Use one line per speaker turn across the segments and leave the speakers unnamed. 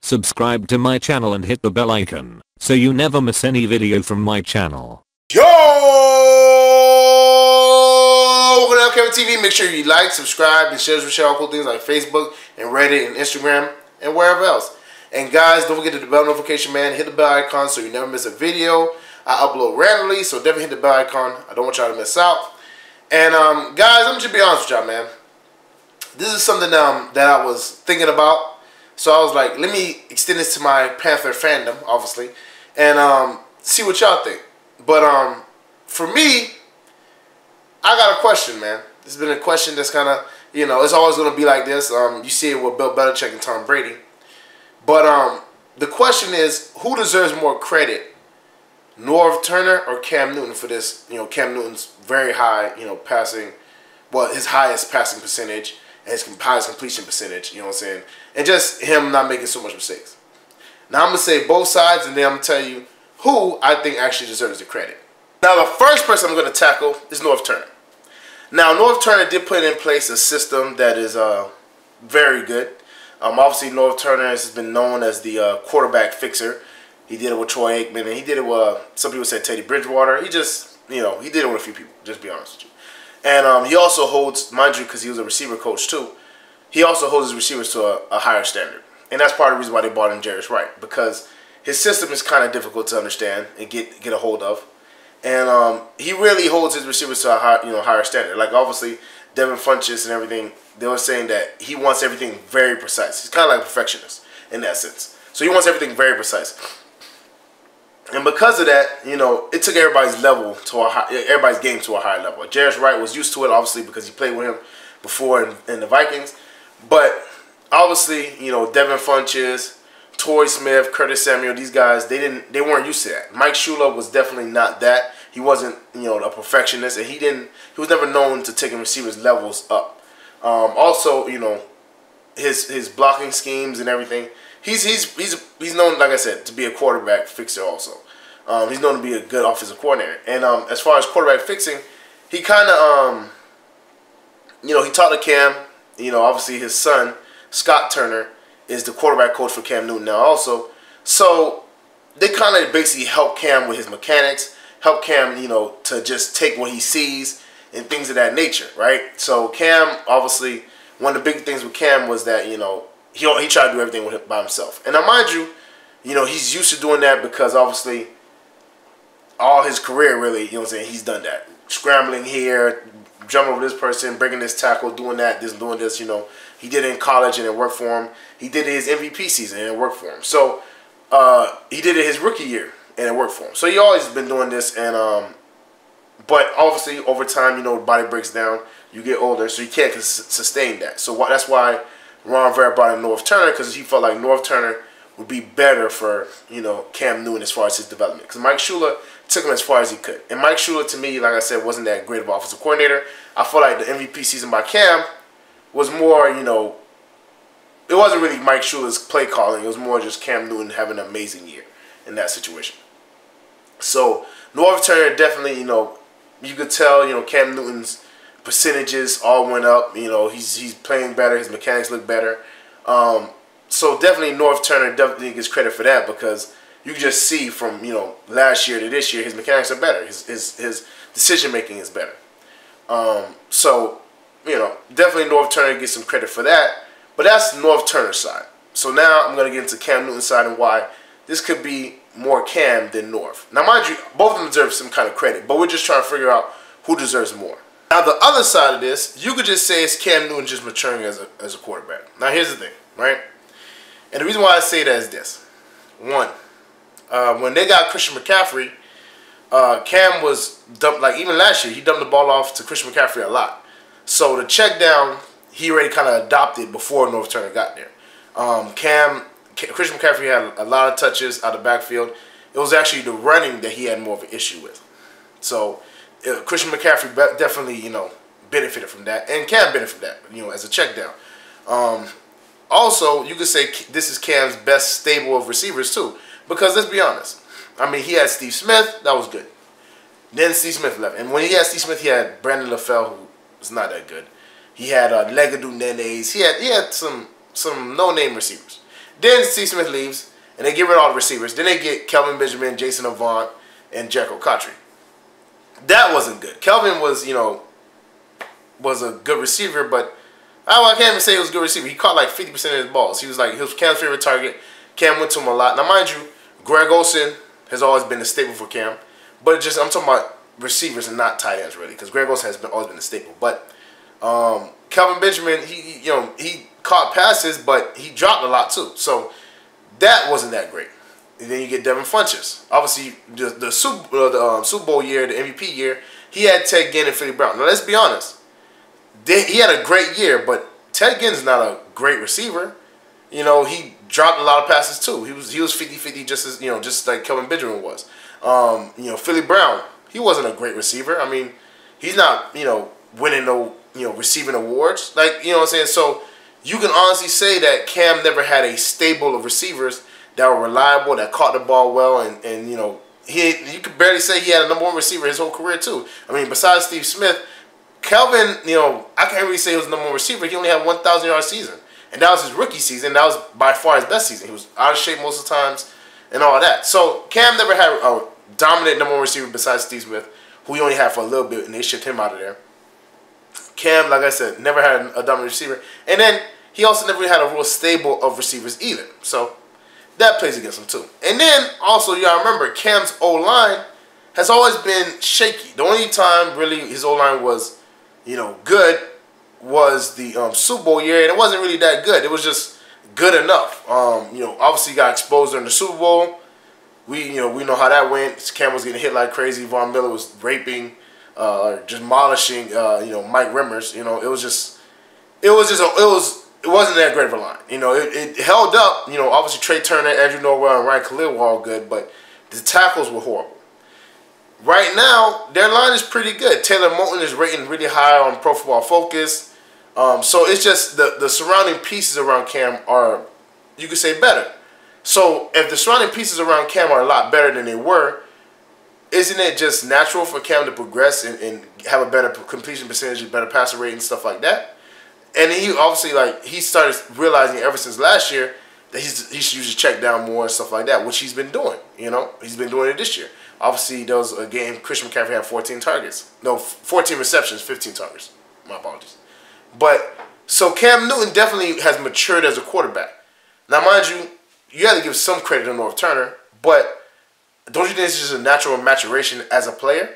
Subscribe to my channel and hit the bell icon so you never miss any video from my channel.
Yo! Welcome to LCameraTV. Make sure you like, subscribe, and share all cool things like Facebook and Reddit and Instagram and wherever else. And guys, don't forget to the bell notification, man. Hit the bell icon so you never miss a video. I upload randomly, so definitely hit the bell icon. I don't want y'all to miss out. And guys, I'm just be honest with y'all, man. This is something that I was thinking about. So I was like, let me extend this to my Panther fandom, obviously, and see what y'all think. But for me, I got a question, man. This has been a question that's kind of, you know, it's always going to be like this. You see it with Bill Belichick and Tom Brady. But the question is, who deserves more credit, Norv Turner or Cam Newton for this? You know, Cam Newton's very high, you know, passing, well, his highest passing percentage and his highest completion percentage, you know what I'm saying? And just him not making so much mistakes. Now, I'm going to say both sides, and then I'm going to tell you who I think actually deserves the credit. Now, the first person I'm going to tackle is Norv Turner. Now, Norv Turner did put in place a system that is very good. Obviously, Norv Turner has been known as the quarterback fixer. He did it with Troy Aikman, and he did it with, some people said Teddy Bridgewater. He just, you know, he did it with a few people, just to be honest with you. And he also holds, mind you, because he was a receiver coach too, he also holds his receivers to a higher standard. And that's part of the reason why they brought in Jarius Wright, because his system is kind of difficult to understand and get a hold of. And he really holds his receivers to a higher standard. Like, obviously, Devin Funchess and everything, they were saying that he wants everything very precise. He's kind of like a perfectionist in that sense. So he wants everything very precise. And because of that, you know, it took everybody's everybody's game to a higher level. Jarius Wright was used to it, obviously, because he played with him before in the Vikings. But obviously, you know, Devin Funchess, Torrey Smith, Curtis Samuel, these guys, they weren't used to that. Mike Shula was definitely not that. He wasn't, you know, a perfectionist, and he was never known to taking receivers' levels up. Also, you know, his blocking schemes and everything. He's known, like I said, to be a quarterback fixer also. He's known to be a good offensive coordinator. And as far as quarterback fixing, he kind of, you know, he taught to Cam. You know, obviously his son, Scott Turner, is the quarterback coach for Cam Newton now also. So they kind of basically help Cam with his mechanics, help Cam, you know, to just take what he sees and things of that nature, right? So Cam, obviously, one of the big things with Cam was that, you know, he tried to do everything by himself. And now, mind you know, he's used to doing that because obviously all his career really, you know what I'm saying, he's done that. Scrambling here, jumping over this person, breaking this tackle, doing that, doing this, you know. He did it in college and it worked for him. He did it his MVP season and it worked for him. So he did it his rookie year and it worked for him. So he always been doing this, and but obviously over time, you know, the body breaks down, you get older, so you can't sustain that. So that's why Ron Rivera brought in Norv Turner, because he felt like Norv Turner would be better for, you know, Cam Newton as far as his development. Because Mike Shula took him as far as he could. And Mike Shula, to me, like I said, wasn't that great of an offensive coordinator. I feel like the MVP season by Cam was more, you know, it wasn't really Mike Shula's play calling. It was more just Cam Newton having an amazing year in that situation. So Norv Turner definitely, you know, you could tell, you know, Cam Newton's percentages all went up. You know, he's playing better. His mechanics look better. So definitely Norv Turner definitely gets credit for that, because you can just see from, you know, last year to this year, his mechanics are better. His decision making is better. So, you know, definitely Norv Turner gets some credit for that. But that's Norv Turner's side. So now I'm going to get into Cam Newton's side and why this could be more Cam than Norv. Now, mind you, both of them deserve some kind of credit, but we're just trying to figure out who deserves more. Now, the other side of this, you could just say it's Cam Newton just maturing as a quarterback. Now, here's the thing, right? And the reason why I say that is this. One, when they got Christian McCaffrey, Cam was dumped, like even last year, he dumped the ball off to Christian McCaffrey a lot. So the check down, he already kind of adopted before Norv Turner got there. Christian McCaffrey had a lot of touches out of the backfield. It was actually the running that he had more of an issue with. So Christian McCaffrey definitely, you know, benefited from that, and Cam benefited from that, you know, as a check down. Also, you could say this is Cam's best stable of receivers too, because let's be honest. I mean, he had Steve Smith, that was good. Then Steve Smith left, and when he had Steve Smith, he had Brandon LaFell, who was not that good. He had Legadou Nenes. He had some no-name receivers. Then Steve Smith leaves, and they get rid of all the receivers. Then they get Kelvin Benjamin, Jason Avant, and Jericho Cotchery. That wasn't good. Kelvin was, you know, was a good receiver, but I can't even say he was a good receiver. He caught like 50% of his balls. He was Cam's favorite target. Cam went to him a lot. Now, mind you, Greg Olsen has always been a staple for Cam, but just I'm talking about receivers and not tight ends really, because Greg Olsen has always been a staple. But Kelvin Benjamin, he caught passes, but he dropped a lot too. So that wasn't that great. And then you get Devin Funchess. Obviously, the Super Bowl year, the MVP year, he had Ted Ginn and Philly Brown. Now, let's be honest. He had a great year, but Ted Ginn's not a great receiver. You know, he dropped a lot of passes too. He was 50-50 just like Kelvin Benjamin was. You know, Philly Brown, he wasn't a great receiver. I mean, he's not, you know, winning no, you know, receiving awards. Like, you know what I'm saying? So you can honestly say that Cam never had a stable of receivers that were reliable, that caught the ball well, and you know, you could barely say he had a #1 receiver his whole career too. I mean, besides Steve Smith, Kelvin, you know, I can't really say he was the #1 receiver. He only had 1,000-yard season, and that was his rookie season. That was by far his best season. He was out of shape most of the times and all that. So Cam never had a dominant #1 receiver besides Steve Smith, who he only had for a little bit, and they shipped him out of there. Cam, like I said, never had a dominant receiver, and then he also never really had a real stable of receivers either. So that plays against him too. And then also, y'all remember, Cam's O-line has always been shaky. The only time really his O-line was, you know, good was the Super Bowl year, and it wasn't really that good. It was just good enough. You know, obviously he got exposed during the Super Bowl. We know how that went. Cam was getting hit like crazy. Von Miller was raping, demolishing, you know, Mike Rimmers. You know, it wasn't that great of a line. You know, it held up. You know, obviously Trey Turner, Andrew Norwell, and Ryan Khalil were all good, but the tackles were horrible. Right now, their line is pretty good. Taylor Moton is rating really high on Pro Football Focus. So it's just the surrounding pieces around Cam are, you could say, better. So if the surrounding pieces around Cam are a lot better than they were, isn't it just natural for Cam to progress and have a better completion percentage, better passer rate, and stuff like that? And he obviously, like, he started realizing ever since last year that he should use his check down more and stuff like that, which he's been doing. You know, he's been doing it this year. Obviously, there was a game Christian McCaffrey had 14 targets. No, 14 receptions, 15 targets. My apologies. But, so Cam Newton definitely has matured as a quarterback. Now, mind you, you have to give some credit to Norv Turner, but don't you think it's just a natural maturation as a player?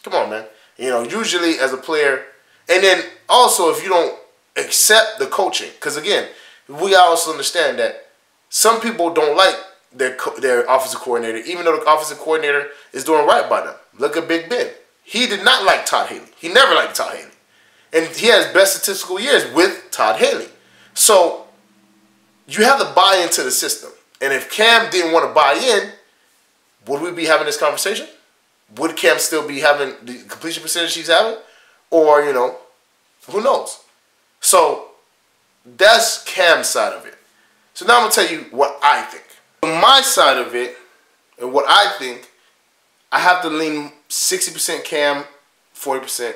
Come on, man. You know, usually as a player, and then also if you don't accept the coaching, because again, we also understand that some people don't like their offensive coordinator, even though the offensive coordinator is doing right by them. Look at Big Ben. He did not like Todd Haley. He never liked Todd Haley. And he has best statistical years with Todd Haley. So you have to buy into the system. And if Cam didn't want to buy in, would we be having this conversation? Would Cam still be having the completion percentage he's having? Or, you know, who knows? So that's Cam's side of it. So now I'm going to tell you what I think. On my side of it, and what I think, I have to lean 60% Cam, 40%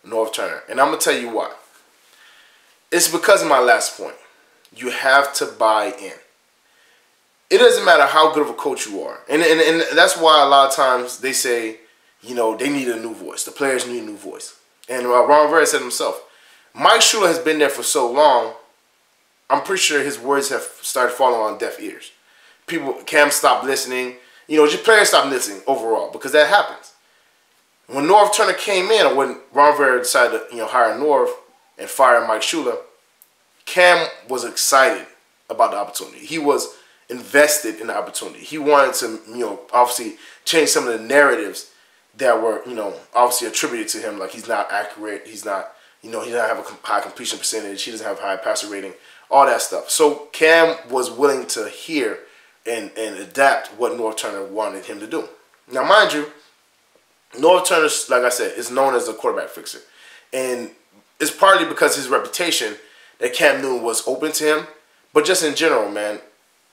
Norv Turner. And I'm going to tell you why. It's because of my last point. You have to buy in. It doesn't matter how good of a coach you are. And that's why a lot of times they say, you know, they need a new voice. The players need a new voice. And Ron Rivera said himself, Mike Shula has been there for so long, I'm pretty sure his words have started falling on deaf ears. Cam stopped listening. You know, just players stopped listening overall, because that happens. When Norv Turner came in, or when Ron Rivera decided to, you know, hire Norv and fire Mike Shula, Cam was excited about the opportunity. He was invested in the opportunity. He wanted to, you know, obviously change some of the narratives that were, you know, obviously attributed to him. Like, he's not accurate. He's not, you know, he doesn't have a high completion percentage. He doesn't have a high passer rating. All that stuff. So Cam was willing to hear and adapt what Norv Turner wanted him to do. Now, mind you, Norv Turner, like I said, is known as a quarterback fixer. And it's partly because of his reputation that Cam Newton was open to him. But just in general, man,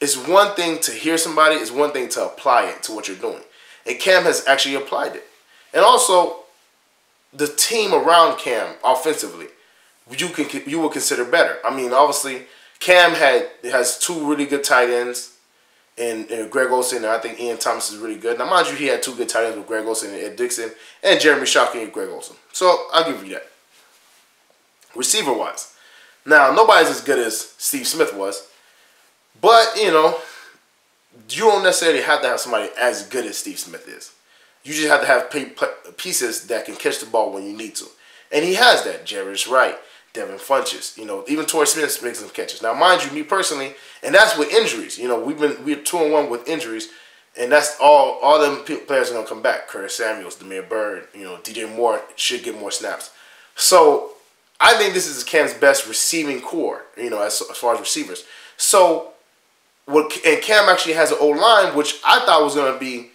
it's one thing to hear somebody, it's one thing to apply it to what you're doing. And Cam has actually applied it. And also, the team around Cam offensively, you would consider better. I mean, obviously, Cam has two really good tight ends in Greg Olsen, and I think Ian Thomas is really good. Now, mind you, he had two good tight ends with Greg Olsen and Ed Dixon, and Jeremy Shockey and Greg Olsen. So I'll give you that. Receiver-wise, now nobody's as good as Steve Smith was, but you know, you don't necessarily have to have somebody as good as Steve Smith is. You just have to have pieces that can catch the ball when you need to, and he has that. Jarvis Wright, Devin Funches, you know, even Torrey Smith makes some catches. Now, mind you, me personally, and that's with injuries. You know, we're 2-1 with injuries, and that's all them players are gonna come back. Curtis Samuels, Demir Bird, you know, DJ Moore should get more snaps. So I think this is Cam's best receiving core, you know, as far as receivers. So and Cam actually has an O-line, which I thought was gonna be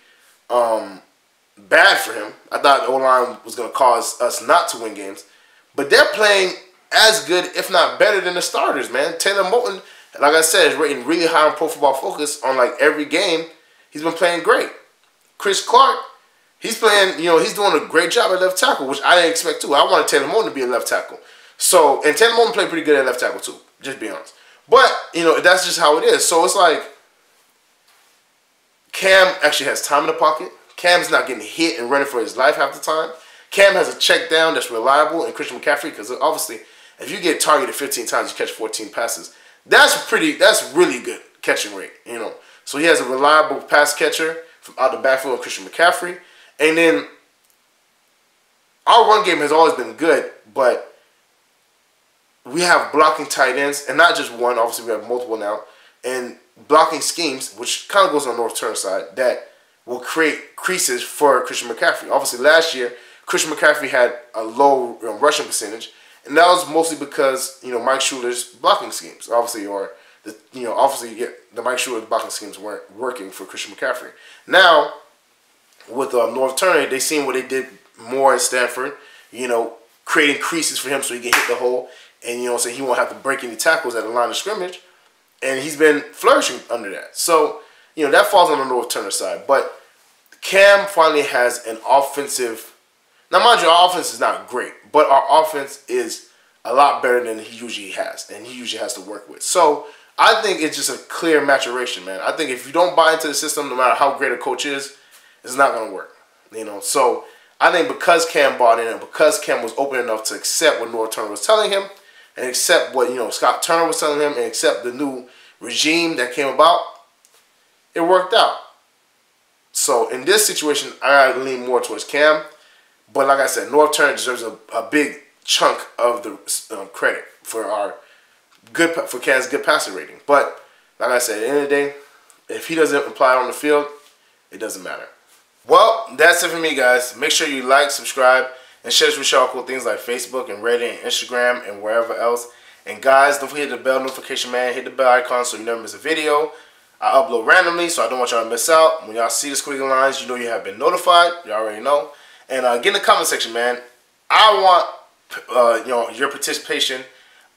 bad for him. I thought the O-line was gonna cause us not to win games, but they're playing as good, if not better, than the starters, man. Taylor Moton, like I said, is rating really high on Pro Football Focus on like every game. He's been playing great. Chris Clark, he's playing, you know, he's doing a great job at left tackle, which I didn't expect too. I wanted Taylor Moton to be a left tackle. So, and Taylor Moton played pretty good at left tackle too, just be honest. But, you know, that's just how it is. So it's like Cam actually has time in the pocket. Cam's not getting hit and running for his life half the time. Cam has a check down that's reliable, and Christian McCaffrey, because obviously if you get targeted 15 times, you catch 14 passes. That's really good catching rate, you know. So he has a reliable pass catcher from out the backfield, Christian McCaffrey. And then our run game has always been good, but we have blocking tight ends, and not just one. Obviously, we have multiple now, and blocking schemes, which kind of goes on the North Turner side, that will create creases for Christian McCaffrey. Obviously, last year, Christian McCaffrey had a low rushing percentage, and that was mostly because, you know, Mike Schuler's blocking schemes, obviously, or the Mike Schuler's blocking schemes weren't working for Christian McCaffrey. Now, with Norv Turner, they seen what they did more at Stanford, you know, creating creases for him so he can hit the hole, and you know, so he won't have to break any tackles at the line of scrimmage, and he's been flourishing under that. So, you know, that falls on the Norv Turner side, but Cam finally has an offensive. Now, mind you, our offense is not great, but our offense is a lot better than he usually has, and he usually has to work with. So I think it's just a clear maturation, man. I think if you don't buy into the system, no matter how great a coach is, it's not going to work, you know. So I think because Cam bought in and because Cam was open enough to accept what Norv Turner was telling him and accept what, you know, Scott Turner was telling him and accept the new regime that came about, it worked out. So in this situation, I gotta lean more towards Cam. But like I said, Norv Turner deserves a big chunk of the credit for Cam's good passer rating. But like I said, at the end of the day, if he doesn't apply on the field, it doesn't matter. Well, that's it for me, guys. Make sure you like, subscribe, and share this with y'all cool things like Facebook and Reddit and Instagram and wherever else. And guys, don't forget the bell notification, man. Hit the bell icon so you never miss a video. I upload randomly, so I don't want y'all to miss out. When y'all see the squiggly lines, you know you have been notified. You already know. And get in the comment section, man. I want you know, your participation.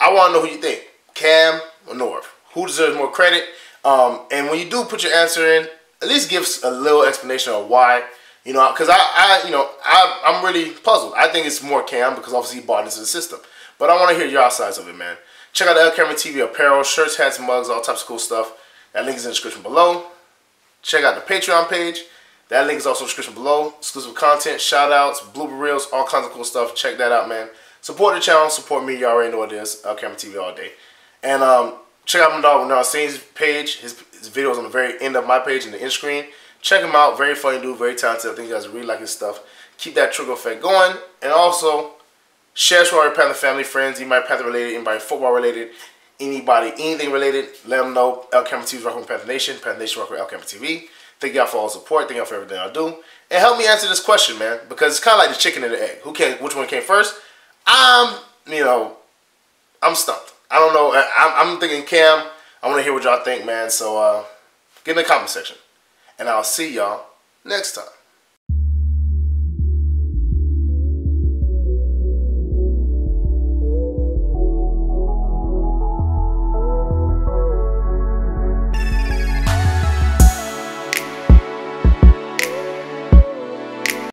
I want to know who you think, Cam or Norv. Who deserves more credit? And when you do put your answer in, at least give us a little explanation of why. You know, because I'm really puzzled. I think it's more Cam because obviously he bought into the system. But I want to hear your sides of it, man. Check out the LCameraTV apparel, shirts, hats, mugs, all types of cool stuff. That link is in the description below. Check out the Patreon page. That link is also in the description below. Exclusive content, shout outs, blooper reels, all kinds of cool stuff. Check that out, man. Support the channel, support me. You already know what it is. LCameraTV all day. And check out my dog Renan page. His videos on the very end of my page in the end screen. Check him out. Very funny dude, very talented. I think you guys really like his stuff. Keep that trigger effect going. And also, share this with all your Panther family, friends, anybody Panther related, anybody football related, anybody, anything related. Let them know LCameraTV is rocking with Panther Nation rock with LCameraTV. Thank y'all for all the support. Thank y'all for everything I do. And help me answer this question, man, because it's kind of like the chicken and the egg. Which one came first? You know, I'm stumped. I don't know. I'm thinking Cam. I want to hear what y'all think, man. So get in the comment section. And I'll see y'all next time.